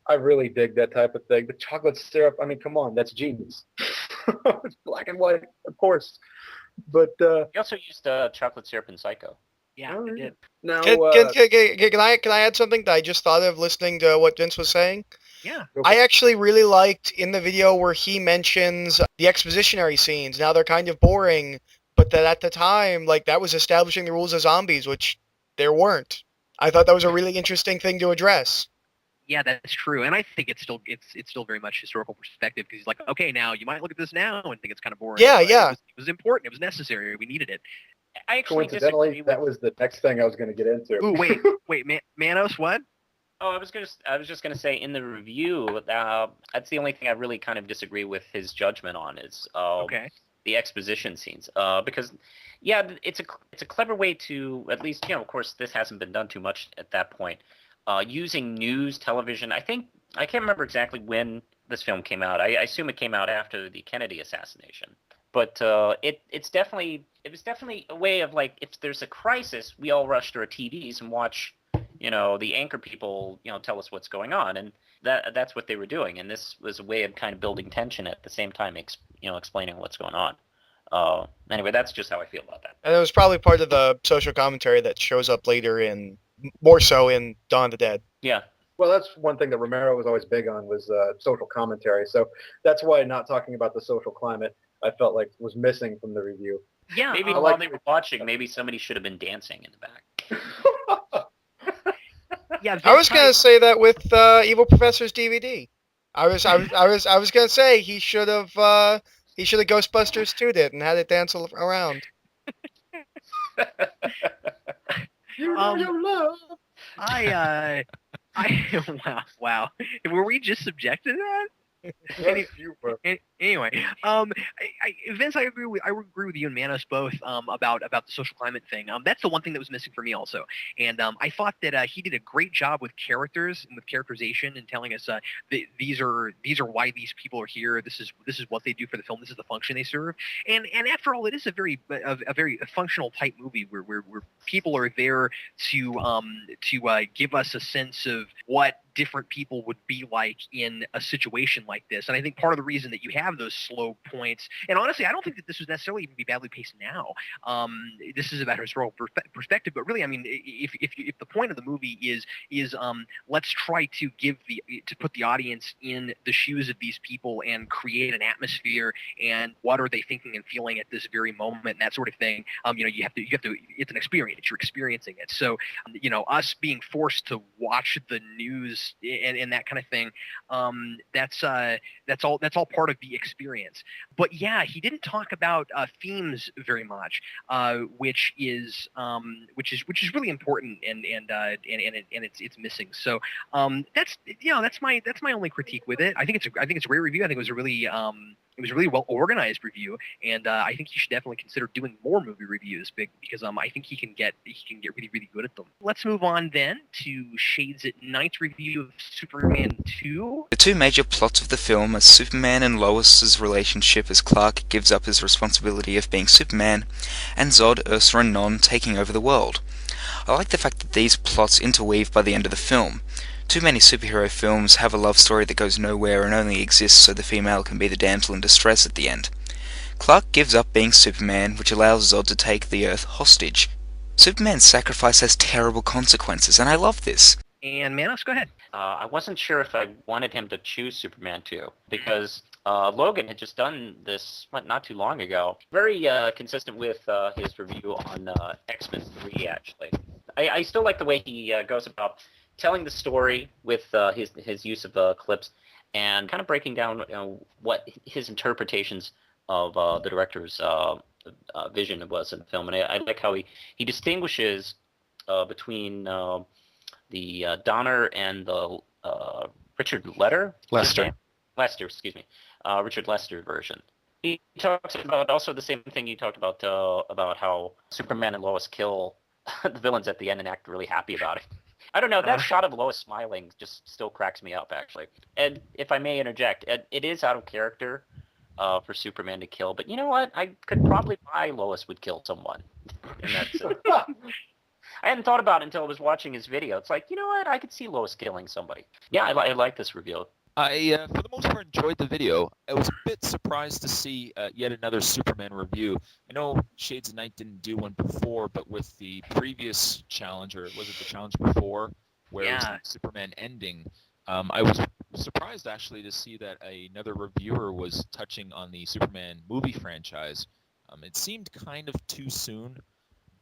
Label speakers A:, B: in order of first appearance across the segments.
A: I really dig that type of thing. The chocolate syrup, I mean, come on, that's genius. It's black and white, of course. But
B: He also used chocolate syrup in Psycho.
C: Yeah,
A: all
C: it
A: right.
C: did.
A: Now,
D: Can I add something that I just thought of listening to what Vince was saying?
C: Yeah.
A: go for
D: I
A: it.
D: actually really liked in the video where he mentions the expositionary scenes. Now they're kind of boring, but that at the time, like that was establishing the rules of zombies, which there weren't. I thought that was a really interesting thing to address.
C: Yeah, that's true, and I think it's still very much historical perspective because he's like, okay, now you might look at this now and think it's kind of boring,
D: Yeah,
C: but
D: yeah.
C: it was important, it was necessary, we needed it.
B: I actually
A: Coincidentally,
B: disagree
A: that
B: with.
A: was the next thing I was going to get into.
C: Ooh, wait, Manos, what?
B: Oh, I was just gonna say in the review, that's the only thing I really kind of disagree with his judgment on is
C: Okay.
B: the exposition scenes. Because yeah, it's a clever way to at least of course this hasn't been done too much at that point. Using news television, I think I can't remember exactly when this film came out. I assume it came out after the Kennedy assassination. But it was definitely a way of like if there's a crisis, we all rush to our TVs and watch the anchor people tell us what's going on, and that's what they were doing, and this was a way of kind of building tension at the same time explaining what's going on. Anyway, that's just how I feel about that.
D: And it was probably part of the social commentary that shows up later more so in Dawn of the Dead.
B: Yeah.
A: Well, that's one thing that Romero was always big on was social commentary. So that's why not talking about the social climate I felt like was missing from the review.
C: Yeah,
B: Maybe while they were watching, maybe somebody should have been dancing in the back.
C: yeah.
D: I was gonna say that with Evil Professor's DVD. I was gonna say he should have Ghostbusters 2'd it and had it dance around.
A: You know your love.
C: I wow. Were we just subjected to that?
A: Yes, you were.
C: Anyway, Vince, I agree with you and Manos both about the social climate thing. That's the one thing that was missing for me also, and I thought that he did a great job with characters and with characterization and telling us these are why these people are here. This is what they do for the film. This is the function they serve. And after all, it is a very functional type movie where people are there to give us a sense of what different people would be like in a situation like this. And I think part of the reason that you have those slow points, and honestly, I don't think that this would necessarily even be badly paced now. This is about historical perspective, but really, I mean, if the point of the movie is let's try to put the audience in the shoes of these people and create an atmosphere and what are they thinking and feeling at this very moment and that sort of thing. You have to. It's an experience. You're experiencing it. So, us being forced to watch the news and that kind of thing, that's all part of the experience. But yeah, he didn't talk about themes very much, which is really important, and it's missing. So that's my only critique with it. I think it's a great review. I think it was a really well organized review, and I think he should definitely consider doing more movie reviews because I think he can get really, really good at them. Let's move on then to Shades at Night's review of Superman 2.
E: The two major plots of the film are Superman and Lois's relationship as Clark gives up his responsibility of being Superman, and Zod, Ursa and Non taking over the world. I like the fact that these plots interweave by the end of the film. Too many superhero films have a love story that goes nowhere and only exists so the female can be the damsel in distress at the end. Clark gives up being Superman, which allows Zod to take the Earth hostage. Superman's sacrifice has terrible consequences, and I love this.
C: And Manos, go ahead.
B: I wasn't sure if I wanted him to choose Superman 2 because Logan had just done this not too long ago. Very consistent with his review on X-Men 3, actually. I still like the way he goes about telling the story with his use of clips and kind of breaking down what his interpretations of the director's vision was in the film. And I like how he distinguishes between the Donner and the Richard Lester, excuse me, Richard Lester version. He talks about also the same thing you talked about how Superman and Lois kill the villains at the end and act really happy about it. I don't know, that shot of Lois smiling just still cracks me up, actually. And if I may interject, it is out of character for Superman to kill, but you know what? I could probably buy Lois would kill someone. And that's I hadn't thought about it until I was watching his video. It's like, you know what? I could see Lois killing somebody. Yeah, I like this reveal.
F: I, for the most part, enjoyed the video. I was a bit surprised to see yet another Superman review. I know Shades of Night didn't do one before, but with the previous challenge, or was it the challenge before, where it was the Superman ending, I was surprised actually to see that another reviewer was touching on the Superman movie franchise. It seemed kind of too soon,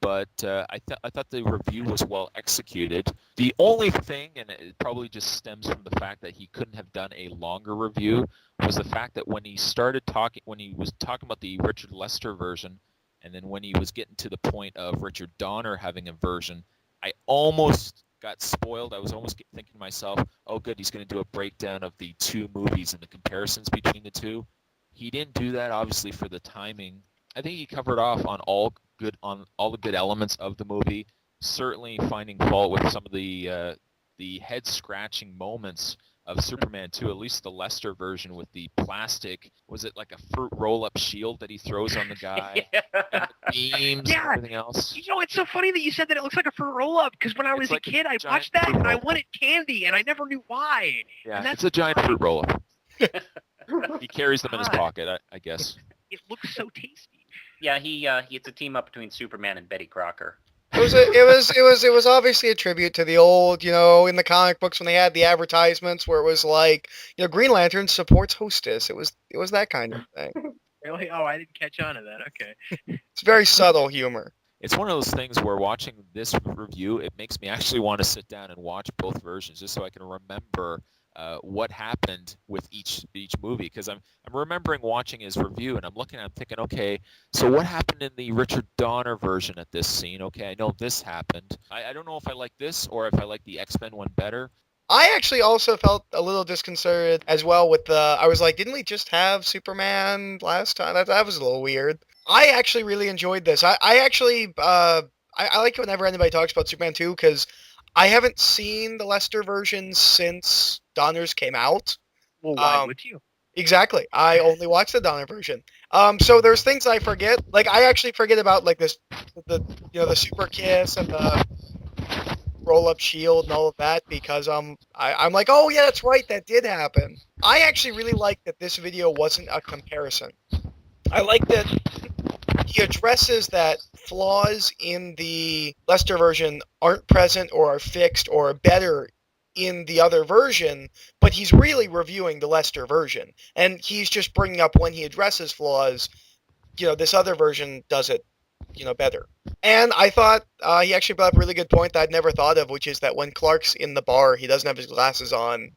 F: but I thought the review was well executed. The only thing, and it probably just stems from the fact that he couldn't have done a longer review, was the fact that when he was talking about the Richard Lester version, and then when he was getting to the point of Richard Donner having a version, I almost got spoiled. I was almost thinking to myself, oh good, he's going to do a breakdown of the two movies and the comparisons between the two. He didn't do that, obviously, for the timing. I think he covered off on all the good elements of the movie. Certainly finding fault with some of the head scratching moments of Superman 2, at least the Lester version with the plastic, was it like a fruit roll-up shield that he throws on the guy? And the beams and everything else.
C: You know, it's so funny that you said that it looks like a fruit roll-up, because when I was a kid, I watched that and I wanted candy, and I never knew why.
F: Yeah, it's a giant fruit roll-up. He carries them in his pocket, I guess.
C: It looks so tasty.
B: Yeah, it's a team up between Superman and Betty Crocker.
D: It was obviously a tribute to the old, in the comic books when they had the advertisements where it was like, Green Lantern supports Hostess. It was that kind of thing.
C: Really? Oh, I didn't catch on to that. Okay.
D: It's very subtle humor.
F: It's one of those things where watching this review, it makes me actually want to sit down and watch both versions just so I can remember what happened with each movie, because I'm remembering watching his review and I'm thinking, okay, so what happened in the Richard Donner version at this scene? Okay, I know this happened. I don't know if I like this or if I like the X-Men one better.
D: I actually also felt a little disconcerted as well with I was like, didn't we just have Superman last time? That was a little weird. I actually really enjoyed this. I like whenever anybody talks about Superman 2, because I haven't seen the Lester version since Donner's came out.
C: Well, why would you?
D: Exactly. I only watched the Donner version. So there's things I forget. Like, I actually forget about, like, the super kiss and the roll-up shield and all of that, because I'm like, oh yeah, that's right, that did happen. I actually really like that this video wasn't a comparison. I like that he addresses that flaws in the Lester version aren't present or are fixed or are better in the other version, but he's really reviewing the Lester version. And he's just bringing up when he addresses flaws, this other version does it, better. And I thought he actually brought up a really good point that I'd never thought of, which is that when Clark's in the bar, he doesn't have his glasses on.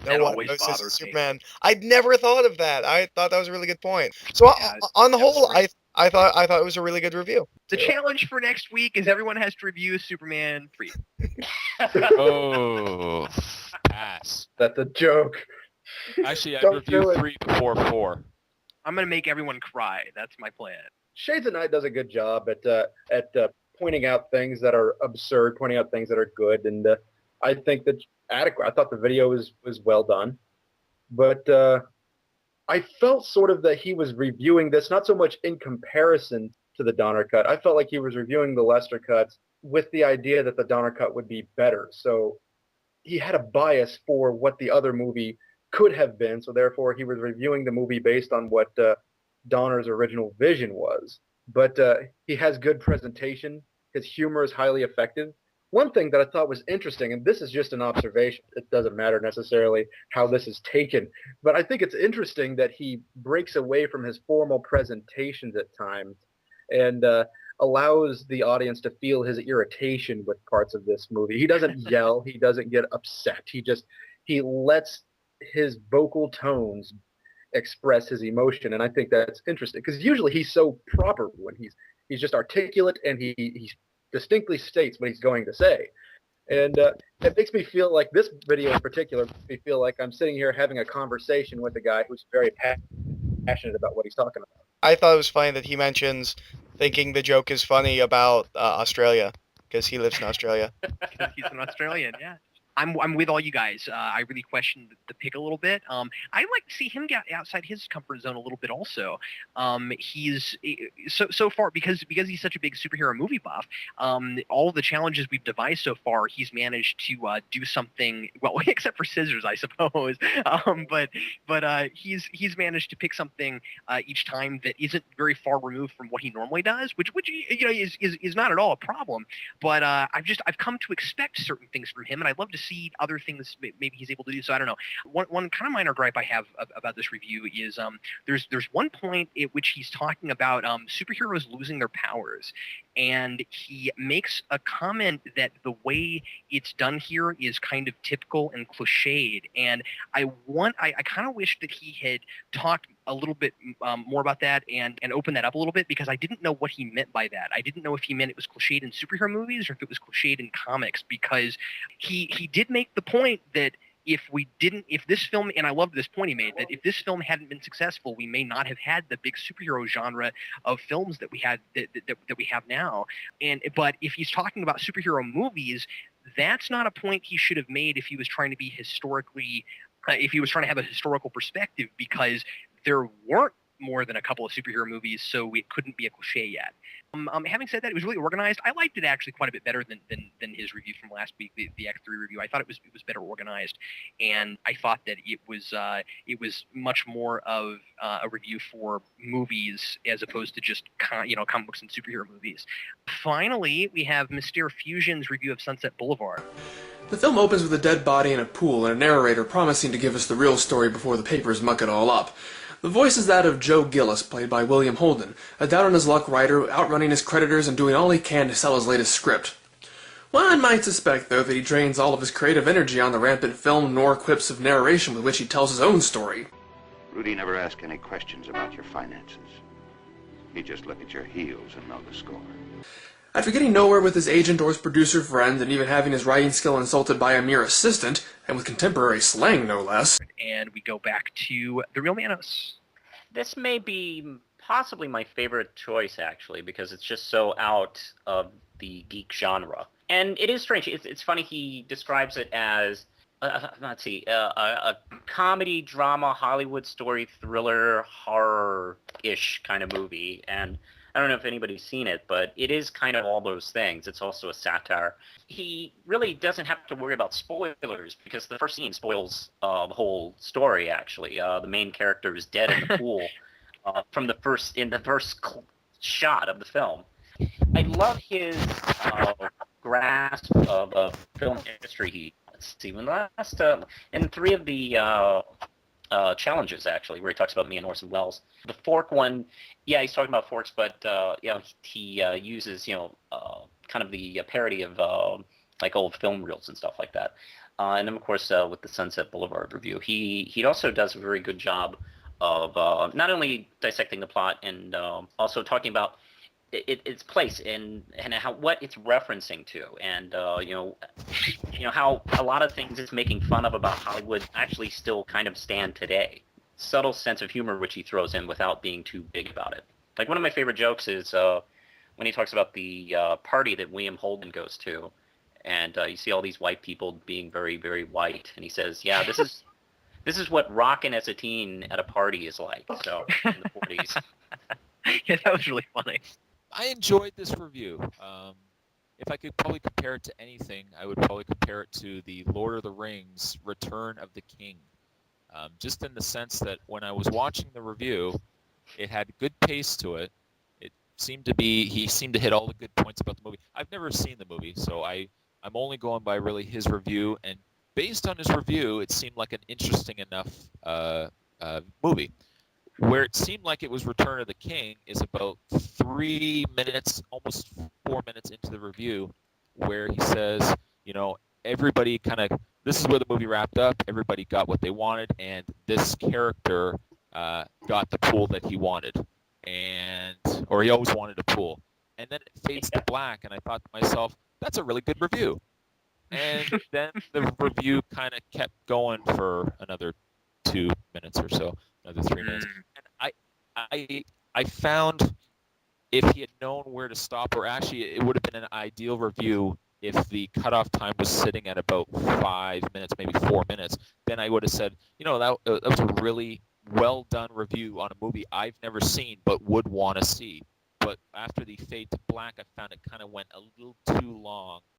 C: That always bothers me.
D: Superman. I'd never thought of that. I thought that was a really good point. So on the whole, I thought it was a really good review.
C: The challenge for next week is everyone has to review Superman 3.
F: Oh, pass.
A: That's a joke.
F: Actually, I
A: Don't
F: reviewed
A: do it.
F: 3 before 4.
C: I'm going to make everyone cry. That's my plan.
A: Shades of Night does a good job at pointing out things that are absurd, pointing out things that are good, and I think that's adequate. I thought the video was well done, but I felt sort of that he was reviewing this not so much in comparison to the Donner cut. I felt like he was reviewing the Lester cuts with the idea that the Donner cut would be better. So he had a bias for what the other movie could have been, so therefore he was reviewing the movie based on what Donner's original vision was. But he has good presentation. His humor is highly effective. One thing that I thought was interesting, and this is just an observation, it doesn't matter necessarily how this is taken, but I think it's interesting that he breaks away from his formal presentations at times and allows the audience to feel his irritation with parts of this movie. He doesn't yell, he doesn't get upset, he lets his vocal tones express his emotion, and I think that's interesting, because usually he's so proper when he's just articulate and he distinctly states what he's going to say. And it makes me feel like this video in particular makes me feel like I'm sitting here having a conversation with a guy who's very passionate about what he's talking about.
D: I thought it was funny that he mentions thinking the joke is funny about Australia, because he lives in Australia.
C: He's an Australian, yeah. I'm with all you guys. I really questioned the pick a little bit. I'd like to see him get outside his comfort zone a little bit also. He's so far because he's such a big superhero movie buff. All of the challenges we've devised so far, he's managed to do something well, except for scissors, I suppose. But he's managed to pick something each time that isn't very far removed from what he normally does, which is not at all a problem. But I've come to expect certain things from him, and I'd love to see other things maybe he's able to do. So I don't know. One kind of minor gripe I have about this review is there's one point at which he's talking about superheroes losing their powers, and he makes a comment that the way it's done here is kind of typical and cliched. And I kind of wish that he had talked a little bit more about that and open that up a little bit, because I didn't know what he meant by that. I didn't know if he meant it was cliched in superhero movies or if it was cliched in comics, because he did make the point that if this film, and I love this point he made, that if this film hadn't been successful, we may not have had the big superhero genre of films that we had that we have now. But if he's talking about superhero movies, that's not a point he should have made if he was trying to be historically, if he was trying to have a historical perspective, because there weren't more than a couple of superhero movies, so it couldn't be a cliche yet. Having said that, it was really organized. I liked it actually quite a bit better than his review from last week, the X3 review. I thought it was better organized, and I thought that it was much more of a review for movies as opposed to just comic books and superhero movies. Finally, we have Mystere Fusion's review of Sunset Boulevard.
G: The film opens with a dead body in a pool and a narrator promising to give us the real story before the papers muck it all up. The voice is that of Joe Gillis, played by William Holden, a down-on-his-luck writer outrunning his creditors and doing all he can to sell his latest script. One might suspect, though, that he drains all of his creative energy on the rampant film noir quips of narration with which he tells his own story.
H: Rudy never asked any questions about your finances. He just looked at your heels and know the score.
G: After getting nowhere with his agent or his producer friend, and even having his writing skill insulted by a mere assistant, and with contemporary slang no less.
C: And we go back to The Real Manos.
B: This may be possibly my favorite choice, actually, because it's just so out of the geek genre. And it is strange. It's funny, he describes it as, a comedy, drama, Hollywood story, thriller, horror-ish kind of movie. And I don't know if anybody's seen it, but it is kind of all those things. It's also a satire. He really doesn't have to worry about spoilers, because the first scene spoils the whole story, actually. The main character is dead in the pool in the first shot of the film. I love his grasp of film history. Even last in 3 of the challenges, actually, where he talks about me and Orson Welles. The fork one, yeah, he's talking about forks, but he uses kind of the parody of like old film reels and stuff like that. And then of course with the Sunset Boulevard review, he also does a very good job of not only dissecting the plot and also talking about its place and how what it's referencing to, and how a lot of things it's making fun of about Hollywood actually still kind of stand today. Subtle sense of humor which he throws in without being too big about it. Like, one of my favorite jokes is when he talks about the party that William Holden goes to, and you see all these white people being very, very white, and he says, "Yeah, this is what rocking as a teen at a party is like." So in the 40s.
C: Yeah, that was really funny.
F: I enjoyed this review. If I could probably compare it to anything, I would probably compare it to the Lord of the Rings Return of the King. Just in the sense that when I was watching the review, it had good pace to it. He seemed to hit all the good points about the movie. I've never seen the movie, so I'm only going by really his review, and based on his review, it seemed like an interesting enough movie. Where it seemed like it was Return of the King is about 3 minutes, almost 4 minutes into the review, where he says, everybody this is where the movie wrapped up, everybody got what they wanted, and this character got the pool that he wanted, or he always wanted a pool. And then it fades to black, and I thought to myself, that's a really good review. And then the review kind of kept going for another 2 minutes or so. Another 3 minutes. And I found if he had known where to stop, or actually it would have been an ideal review if the cutoff time was sitting at about 5 minutes, maybe 4 minutes, then I would have said, that was a really well done review on a movie I've never seen but would want to see. But after the fade to black, I found it kind of went a little too long